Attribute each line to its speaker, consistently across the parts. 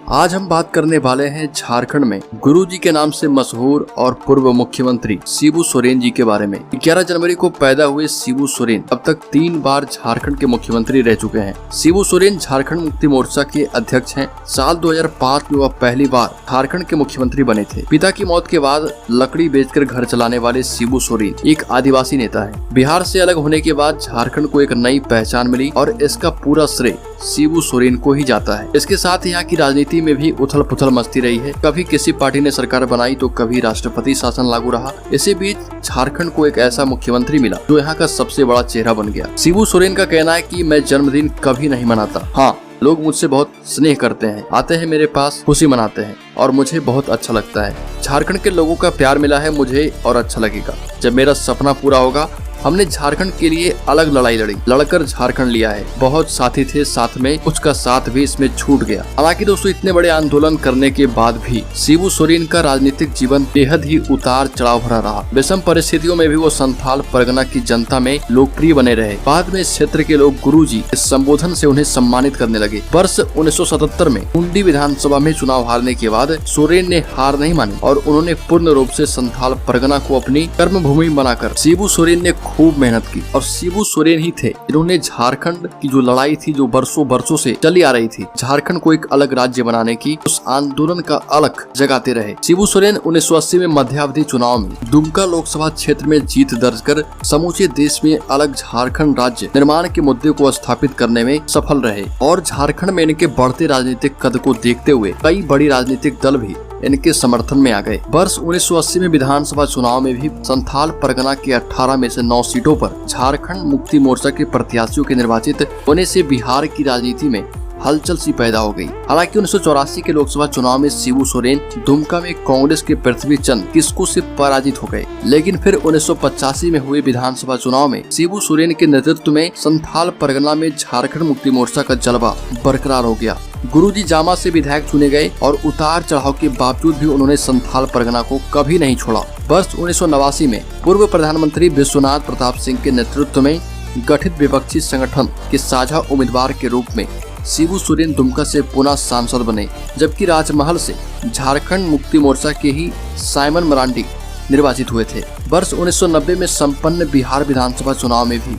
Speaker 1: आज हम बात करने वाले हैं झारखंड में गुरुजी के नाम से मशहूर और पूर्व मुख्यमंत्री शिबू सोरेन जी के बारे में। 11 जनवरी को पैदा हुए शिबू सोरेन अब तक 3 बार झारखंड के मुख्यमंत्री रह चुके हैं। शिबू सोरेन झारखंड मुक्ति मोर्चा के अध्यक्ष हैं। साल 2005 में वह पहली बार झारखंड के मुख्यमंत्री बने थे। पिता की मौत के बाद लकड़ी बेचकर घर चलाने वाले शिबू सोरेन एक आदिवासी नेता है। बिहार से अलग होने के बाद झारखंड को एक नई पहचान मिली और इसका पूरा श्रेय शिबू सोरेन को ही जाता है। इसके साथ यहाँ की राजनीति में भी उथल पुथल मचती रही है। कभी किसी पार्टी ने सरकार बनाई तो कभी राष्ट्रपति शासन लागू रहा। इसी बीच झारखंड को एक ऐसा मुख्यमंत्री मिला जो यहाँ का सबसे बड़ा चेहरा बन गया। शिबू सोरेन का कहना है कि मैं जन्मदिन कभी नहीं मनाता। हाँ, लोग मुझसे बहुत स्नेह करते हैं, आते हैं मेरे पास, खुशी मनाते हैं और मुझे बहुत अच्छा लगता है। झारखंड के लोगों का प्यार मिला है मुझे और अच्छा लगेगा। जब मेरा सपना पूरा होगा। हमने झारखंड के लिए अलग लड़ाई लड़ी, लड़कर झारखंड लिया है। बहुत साथी थे साथ में, कुछ का साथ भी इसमें छूट गया। हालांकि दोस्तों, इतने बड़े आंदोलन करने के बाद भी शिबू सोरेन का राजनीतिक जीवन बेहद ही उतार चढ़ाव भरा रहा। विषम परिस्थितियों में भी वो संथाल परगना की जनता में लोकप्रिय बने रहे। बाद में इस क्षेत्र के लोग गुरुजी के संबोधन से उन्हें सम्मानित करने लगे। वर्ष 1977 में कुंडी विधानसभा में चुनाव हारने के बाद सोरेन ने हार नहीं मानी और उन्होंने पूर्ण रूप से संथाल परगना को अपनी कर्म भूमि बनाकर शिबू सोरेन ने खूब मेहनत की और शिबू सोरेन ही थे जिन्होंने झारखंड की जो लड़ाई थी, जो बरसों से चली आ रही थी, झारखंड को एक अलग राज्य बनाने की, उस आंदोलन का अलग जगाते रहे। शिबू सोरेन 1980 में मध्यावधि चुनाव में दुमका लोकसभा क्षेत्र में जीत दर्ज कर समूचे देश में अलग झारखंड राज्य निर्माण के मुद्दे को स्थापित करने में सफल रहे और झारखंड में इनके बढ़ते राजनीतिक कद को देखते हुए कई बड़ी राजनीतिक दल भी इनके समर्थन में आ गए। वर्ष 1980 में विधानसभा चुनाव में भी संथाल परगना के 18 में से 9 सीटों पर झारखंड मुक्ति मोर्चा के प्रत्याशियों के निर्वाचित होने से बिहार की राजनीति में हलचल सी पैदा हो गई। हालांकि 1984 के लोकसभा चुनाव में शिबू सोरेन दुमका में कांग्रेस के पृथ्वी चंद किस्कू से पराजित हो गए। लेकिन फिर 1985 में हुए विधानसभा चुनाव में शिबू सोरेन के नेतृत्व में संथाल परगना में झारखंड मुक्ति मोर्चा का जलवा बरकरार हो गया। गुरुजी जामा से विधायक चुने गए और उतार चढ़ाव के बावजूद भी उन्होंने संथाल परगना को कभी नहीं छोड़ा। वर्ष 1989 में पूर्व प्रधानमंत्री विश्वनाथ प्रताप सिंह के नेतृत्व में गठित विपक्षी संगठन के साझा उम्मीदवार के रूप में शिबू सोरेन दुमका से पुनः सांसद बने, जबकि राजमहल से झारखंड मुक्ति मोर्चा के ही साइमन मरांडी निर्वाचित हुए थे। वर्ष 1990 में संपन्न बिहार विधानसभा चुनाव में भी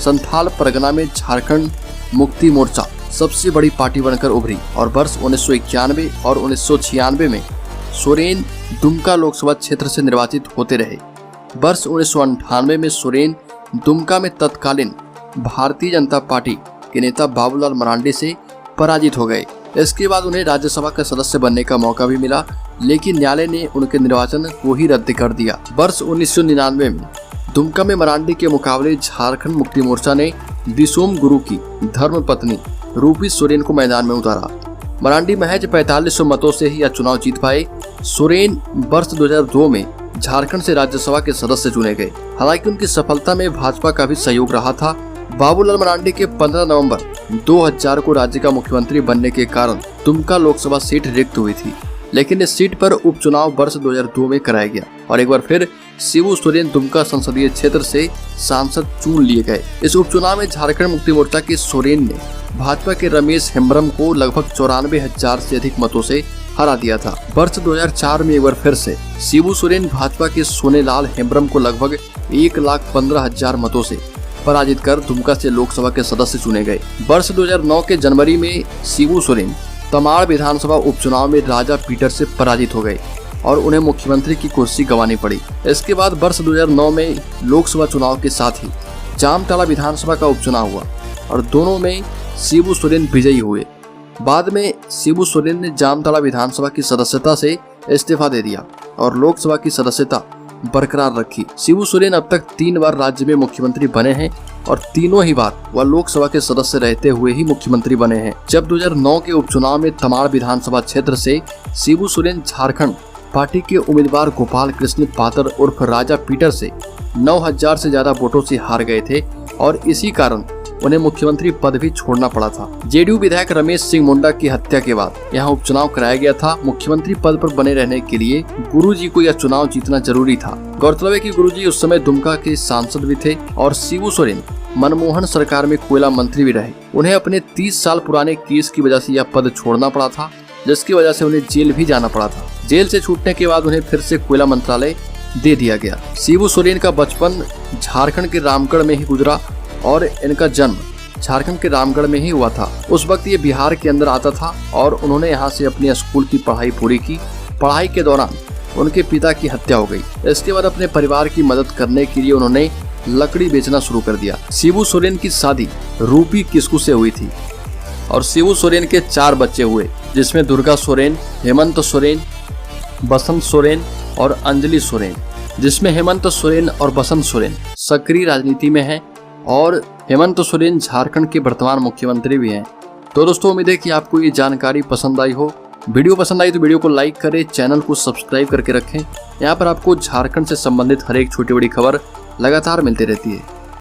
Speaker 1: संथाल परगना में झारखंड मुक्ति मोर्चा सबसे बड़ी पार्टी बनकर उभरी और वर्ष 1991 और 1996 में सोरेन दुमका लोकसभा क्षेत्र से निर्वाचित होते रहे। वर्ष 1998 में सोरेन दुमका में तत्कालीन भारतीय जनता पार्टी के नेता बाबूलाल मरांडी से पराजित हो गए। इसके बाद उन्हें राज्यसभा का सदस्य बनने का मौका भी मिला, लेकिन न्यायालय ने उनके निर्वाचन को ही रद्द कर दिया। वर्ष 1999 में दुमका में मरांडी के मुकाबले झारखंड मुक्ति मोर्चा ने दिसोम गुरु की धर्मपत्नी रूपी सोरेन को मैदान में उतारा। मरांडी महज 4500 मतों से ही यह चुनाव जीत पाए। सोरेन वर्ष 2002 में झारखंड से राज्यसभा के सदस्य चुने गए। हालांकि उनकी सफलता में भाजपा का भी सहयोग रहा था। बाबूलाल मरांडी के 15 नवंबर 2000 को राज्य का मुख्यमंत्री बनने के कारण दुमका लोकसभा सीट रिक्त हुई थी, लेकिन इस सीट पर उपचुनाव वर्ष 2002 में कराया गया और एक बार फिर शिबू सोरेन दुमका संसदीय क्षेत्र से सांसद चुन लिए गए। इस उपचुनाव में झारखंड मुक्ति मोर्चा के सोरेन ने भाजपा के रमेश हेम्ब्रम को लगभग 94,000 से अधिक मतों से हरा दिया था। वर्ष 2004 में एक बार फिर से शिबू सोरेन भाजपा के सोनेलाल हेम्ब्रम को लगभग 1,15,000 मतों से पराजित कर दुमका से लोकसभा के सदस्य चुने गए। वर्ष 2009 के जनवरी में शिबू सोरेन तमाड़ विधानसभा उपचुनाव में राजा पीटर से पराजित हो गए और उन्हें मुख्यमंत्री की कुर्सी गंवानी पड़ी। इसके बाद वर्ष 2009 में लोकसभा चुनाव के साथ ही जामताड़ा विधानसभा का उपचुनाव हुआ और दोनों में शिबू सोरेन विजयी हुए। बाद में शिबू सोरेन ने जामताड़ा विधानसभा की सदस्यता से इस्तीफा दे दिया और लोकसभा की सदस्यता बरकरार रखी। शिबू सोरेन अब तक 3 बार राज्य में मुख्यमंत्री बने हैं और तीनों ही बार वह लोकसभा के सदस्य रहते हुए ही मुख्यमंत्री बने हैं। जब 2009 के उपचुनाव में तमाड़ विधानसभा क्षेत्र से शिबू सोरेन झारखंड पार्टी के उम्मीदवार गोपाल कृष्ण पातर उर्फ राजा पीटर से 9,000 से ज्यादा वोटों से हार गए थे और इसी कारण उन्हें मुख्यमंत्री पद भी छोड़ना पड़ा था। जेडीयू विधायक रमेश सिंह मुंडा की हत्या के बाद यहाँ उपचुनाव कराया गया था। मुख्यमंत्री पद पर बने रहने के लिए गुरुजी को यह चुनाव जीतना जरूरी था। गौरतलब है कि गुरुजी उस समय दुमका के सांसद भी थे और शिबू सोरेन मनमोहन सरकार में कोयला मंत्री भी रहे। उन्हें अपने 30 साल पुराने केस की वजह से यह पद छोड़ना पड़ा था। जिसकी वजह से उन्हें जेल भी जाना पड़ा था। जेल से छूटने के बाद उन्हें फिर से कोयला मंत्रालय दे दिया गया। शिबू सोरेन का बचपन झारखंड के रामगढ़ में ही गुजरा और इनका जन्म झारखंड के रामगढ़ में ही हुआ था। उस वक्त ये बिहार के अंदर आता था और उन्होंने यहाँ से अपनी स्कूल की पढ़ाई पूरी की। पढ़ाई के दौरान उनके पिता की हत्या हो गई। इसके बाद अपने परिवार की मदद करने के लिए उन्होंने लकड़ी बेचना शुरू कर दिया। शिबू सोरेन की शादी रूपी किस्कू से हुई थी और शिबू सोरेन के 4 बच्चे हुए, जिसमें दुर्गा सोरेन, हेमंत सोरेन, बसंत सोरेन और अंजलि सोरेन। जिसमें हेमंत सोरेन और बसंत सोरेन सक्रिय राजनीति में हैं और हेमंत सोरेन झारखंड के वर्तमान मुख्यमंत्री भी हैं। तो दोस्तों, उम्मीद है कि आपको ये जानकारी पसंद आई हो। वीडियो पसंद आई तो वीडियो को लाइक करें, चैनल को सब्सक्राइब करके रखें। यहाँ पर आपको झारखंड से संबंधित हर एक छोटी बड़ी खबर लगातार मिलती रहती है।